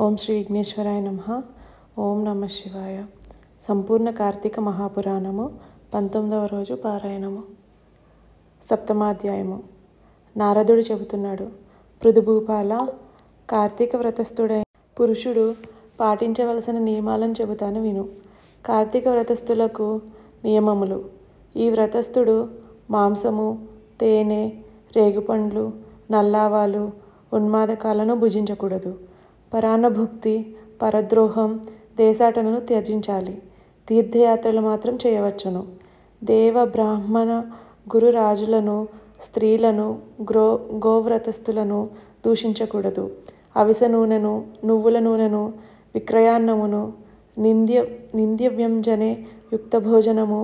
ఓం శ్రీ విఘ్నేశ్వరాయ నమః. ఓం నమ శివాయ. సంపూర్ణ కార్తీక మహాపురాణము 19వ రోజు పారాయణము. సప్తమాధ్యాయము. నారదుడు చెబుతున్నాడు. పృథుభూపాల, కార్తీక వ్రతస్థుడైన పురుషుడు పాటించవలసిన నియమాలను చెబుతాను విను. కార్తీక వ్రతస్థులకు నియమములు. ఈ వ్రతస్థుడు మాంసము, తేనె, రేగుపండ్లు, నల్లావాలు, ఉన్మాదకాలను భుజించకూడదు. పరాన్నభుక్తి, పరద్రోహం, దేశాటనను త్యజించాలి. తీర్థయాత్రలు మాత్రం చేయవచ్చును. దేవ బ్రాహ్మణ గురు రాజులను, స్త్రీలను, గోవ్రతస్థులను దూషించకూడదు. అవిసె నూనెను, నువ్వుల నూనెను, విక్రయాన్నమును, నింద్యవ్యంజనే యుక్త భోజనము,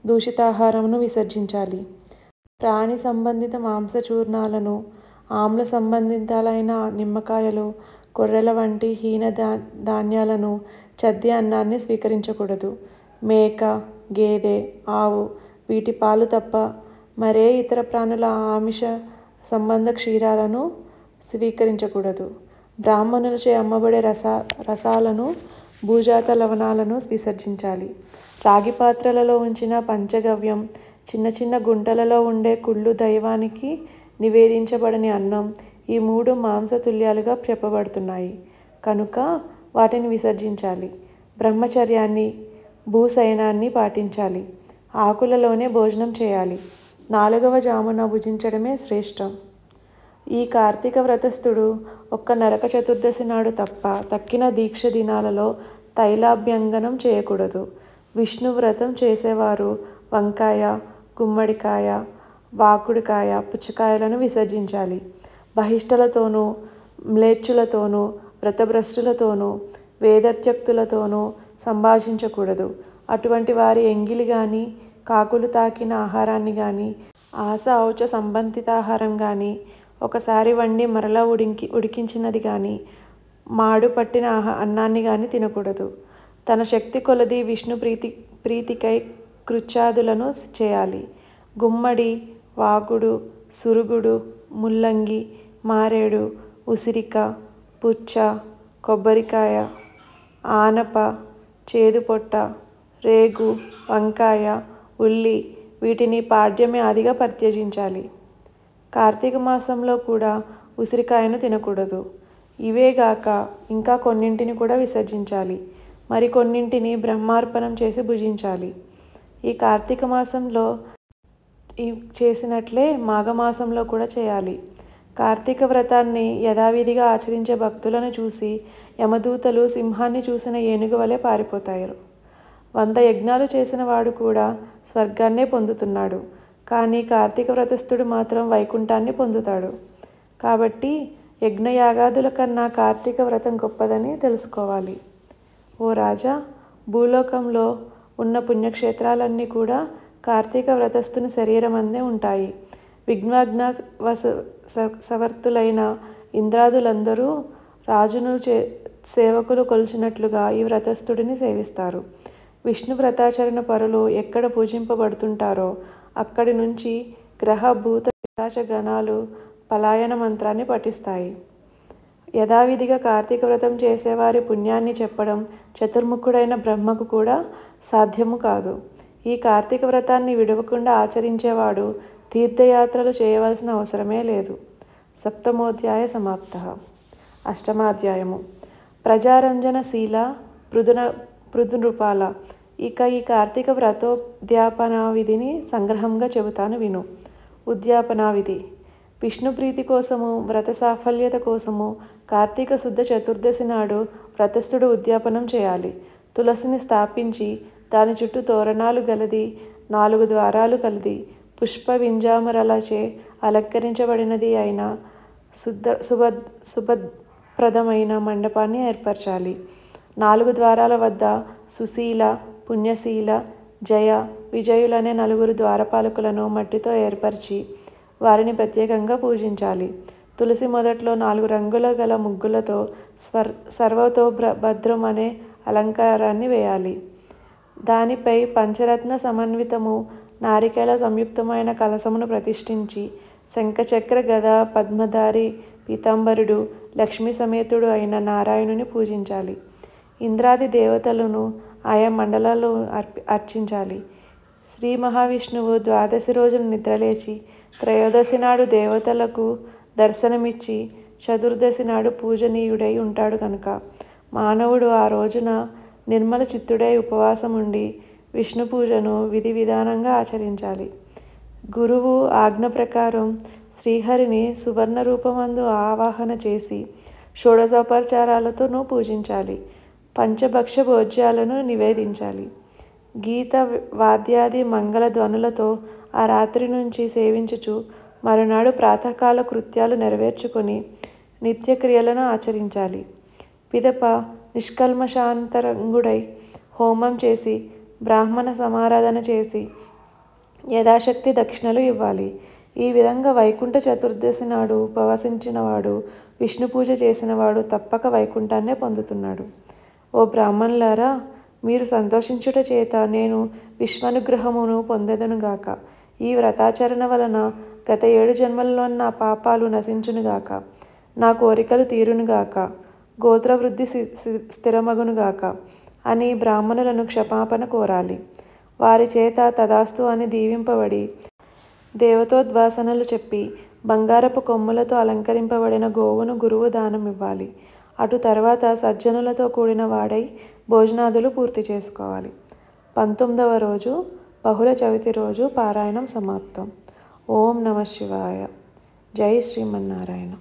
దూషితాహారమును విసర్జించాలి. ప్రాణి సంబంధిత మాంసచూర్ణాలను, ఆమ్ల సంబంధితాలైన నిమ్మకాయలు, కొర్రెల వంటి హీన ధాన్యాలను, చద్ది అన్నాన్ని స్వీకరించకూడదు. మేక, గేదె, ఆవు వీటి పాలు తప్ప మరే ఇతర ప్రాణుల ఆమిష సంబంధ క్షీరాలను స్వీకరించకూడదు. బ్రాహ్మణులచే అమ్మబడే రసాలను, భూజాత లవణాలను విసర్జించాలి. రాగి పాత్రలలో ఉంచిన పంచగవ్యం, చిన్న చిన్న గుంటలలో ఉండే కుళ్ళు దైవానికి నివేదించబడని అన్నం, ఈ మూడు మాంసతుల్యాలుగా చెప్పబడుతున్నాయి కనుక వాటిని విసర్జించాలి. బ్రహ్మచర్యాన్ని, భూశయనాన్ని పాటించాలి. ఆకులలోనే భోజనం చేయాలి. 4వ జామున భుజించడమే శ్రేష్టం. ఈ కార్తీక వ్రతస్థుడు ఒక్క నరక చతుర్దశి నాడు తప్ప తక్కిన దీక్ష దినాలలో తైలాభ్యంగనం చేయకూడదు. విష్ణు వ్రతం చేసేవారు వంకాయ, గుమ్మడికాయ, వాకుడికాయ, పుచ్చకాయలను విసర్జించాలి. బహిష్టలతోనూ, మ్లేచ్చులతోనూ, వ్రతభ్రష్టులతోనూ, వేదత్యక్తులతోనూ సంభాషించకూడదు. అటువంటి వారి ఎంగిలి కానీ, కాకులు తాకిన ఆహారాన్ని కానీ, ఆశ ఔచ సంబంధితాహారం కానీ, ఒకసారి వండి మరలా ఉడికించినది కానీ, మాడు పట్టిన అన్నాన్ని కానీ తినకూడదు. తన శక్తి కొలది విష్ణు ప్రీతికై కృత్యాదులను చేయాలి. గుమ్మడి, వాగుడు, సురుగుడు, ముల్లంగి, మారేడు, ఉసిరిక, పుచ్చ, కొబ్బరికాయ, ఆనప, చేదుపొట్ట, రేగు, వంకాయ, ఉల్లి వీటిని పాడ్యమే ఆదిగా పరిత్యజించాలి. కార్తీక మాసంలో కూడా ఉసిరికాయను తినకూడదు. ఇవేగాక ఇంకా కొన్నింటిని కూడా విసర్జించాలి. మరికొన్నింటిని బ్రహ్మార్పణం చేసి భుజించాలి. ఈ కార్తీక మాసంలో చేసినట్లే మాఘమాసంలో కూడా చేయాలి. కార్తీక వ్రతాన్ని యథావిధిగా ఆచరించే భక్తులను చూసి యమదూతలు సింహాన్ని చూసిన ఏనుగు వలె పారిపోతారు. 100 యజ్ఞాలు చేసిన వాడు కూడా స్వర్గాన్నే పొందుతున్నాడు. కానీ కార్తీక వ్రతస్థుడు మాత్రం వైకుంఠాన్ని పొందుతాడు. కాబట్టి యజ్ఞయాగాదుల కన్నా కార్తీక వ్రతం గొప్పదని తెలుసుకోవాలి. ఓ రాజా, భూలోకంలో ఉన్న పుణ్యక్షేత్రాలన్నీ కూడా కార్తీక వ్రతస్థుని శరీరం అందే ఉంటాయి. విఘ్నాజ్ఞ సవర్తులైన ఇంద్రాదులందరూ రాజును సేవకులు కొలిచినట్లుగా ఈ వ్రతస్థుడిని సేవిస్తారు. విష్ణు వ్రతాచరణ పరులు ఎక్కడ పూజింపబడుతుంటారో అక్కడి నుంచి గ్రహ భూత పిశాచ గణాలు పలాయన మంత్రాన్ని పఠిస్తాయి. యథావిధిగా కార్తీక వ్రతం చేసేవారి పుణ్యాన్ని చెప్పడం చతుర్ముఖుడైన బ్రహ్మకు కూడా సాధ్యము కాదు. ఈ కార్తీక వ్రతాన్ని విడవకుండా ఆచరించేవాడు తీర్థయాత్రలు చేయవలసిన అవసరమే లేదు. సప్తమోధ్యాయ సమాప్త. అష్టమాధ్యాయము. ప్రజారంజనశీల పృథునృపాల. ఇక ఈ కార్తీక వ్రతోద్యాపనా విధిని సంగ్రహంగా చెబుతాను విను. ఉద్యాపనా విధి. విష్ణు ప్రీతి కోసము, వ్రత సాఫల్యత కోసము కార్తీక శుద్ధ చతుర్దశి నాడు వ్రతస్థుడు ఉద్యాపనం చేయాలి. తులసిని స్థాపించి దాని చుట్టూ తోరణాలు గలది, 4 ద్వారాలు కలది, పుష్ప వింజామరలచే అలంకరించబడినది అయిన శుభప్రదమైన మండపాన్ని ఏర్పరచాలి. 4 ద్వారాల వద్ద సుశీల, పుణ్యశీల, జయ, విజయులనే 4 ద్వారపాలకులను మట్టితో ఏర్పరిచి వారిని ప్రత్యేకంగా పూజించాలి. తులసి మొదట్లో 4 రంగుల గల ముగ్గులతో సర్వతోభద్రం అనే అలంకారాన్ని వేయాలి. దానిపై పంచరత్న సమన్వితము నారికేళ సంయుక్తమైన కలశమును ప్రతిష్ఠించి శంఖచక్ర గద పద్మధారి పీతాంబరుడు లక్ష్మీ సమేతుడు అయిన నారాయణుని పూజించాలి. ఇంద్రాది దేవతలను ఆయా మండలాలు అర్చించాలి. శ్రీ మహావిష్ణువు ద్వాదశి రోజున నిద్రలేచి త్రయోదశి నాడు దేవతలకు దర్శనమిచ్చి చతుర్దశి నాడు పూజనీయుడై ఉంటాడు కనుక మానవుడు ఆ రోజున నిర్మల చిత్తుడై ఉపవాసం ఉండి విష్ణు పూజను విధి విధానంగా ఆచరించాలి. గురువు ఆజ్ఞ ప్రకారం శ్రీహరిని సువర్ణ రూపమందు ఆవాహన చేసి షోడశోపచారాలతోనూ పూజించాలి. పంచభక్ష భోజ్యాలను నివేదించాలి. గీత వాద్యాది మంగళ ధ్వనులతో ఆ రాత్రి నుంచి సేవించుచు మరునాడు ప్రాతకాల కృత్యాలు నెరవేర్చుకొని నిత్యక్రియలను ఆచరించాలి. పిదప నిష్కల్మషాంతరంగుడై హోమం చేసి బ్రాహ్మణ సమారాధన చేసి యథాశక్తి దక్షిణలు ఇవ్వాలి. ఈ విధంగా వైకుంఠ చతుర్దశి నాడు ఉపవసించినవాడు విష్ణు పూజ చేసినవాడు తప్పక వైకుంఠాన్నే పొందుతున్నాడు. ఓ బ్రాహ్మణులారా, మీరు సంతోషించుట చేత నేను విశ్వానుగ్రహమును పొందెదనుగాక. ఈ వ్రతాచరణ వలన గత 7 జన్మల్లోని నా పాపాలు నశించునుగాక. నా కోరికలు తీరునుగాక. గోత్రవృద్ధి స్థిరమగునుగాక అని బ్రాహ్మణులను క్షమాపణ కోరాలి. వారి చేత తదాస్తు అని దీవింపబడి దేవతోద్వాసనలు చెప్పి బంగారపు కొమ్ములతో అలంకరింపబడిన గోవును గురువు దానం ఇవ్వాలి. అటు తర్వాత సజ్జనులతో కూడిన వాడై భోజనాదులు పూర్తి చేసుకోవాలి. 19వ రోజు బహుళ చవితి రోజు పారాయణం సమాప్తం. ఓం నమ శివాయ. జై శ్రీమన్నారాయణ.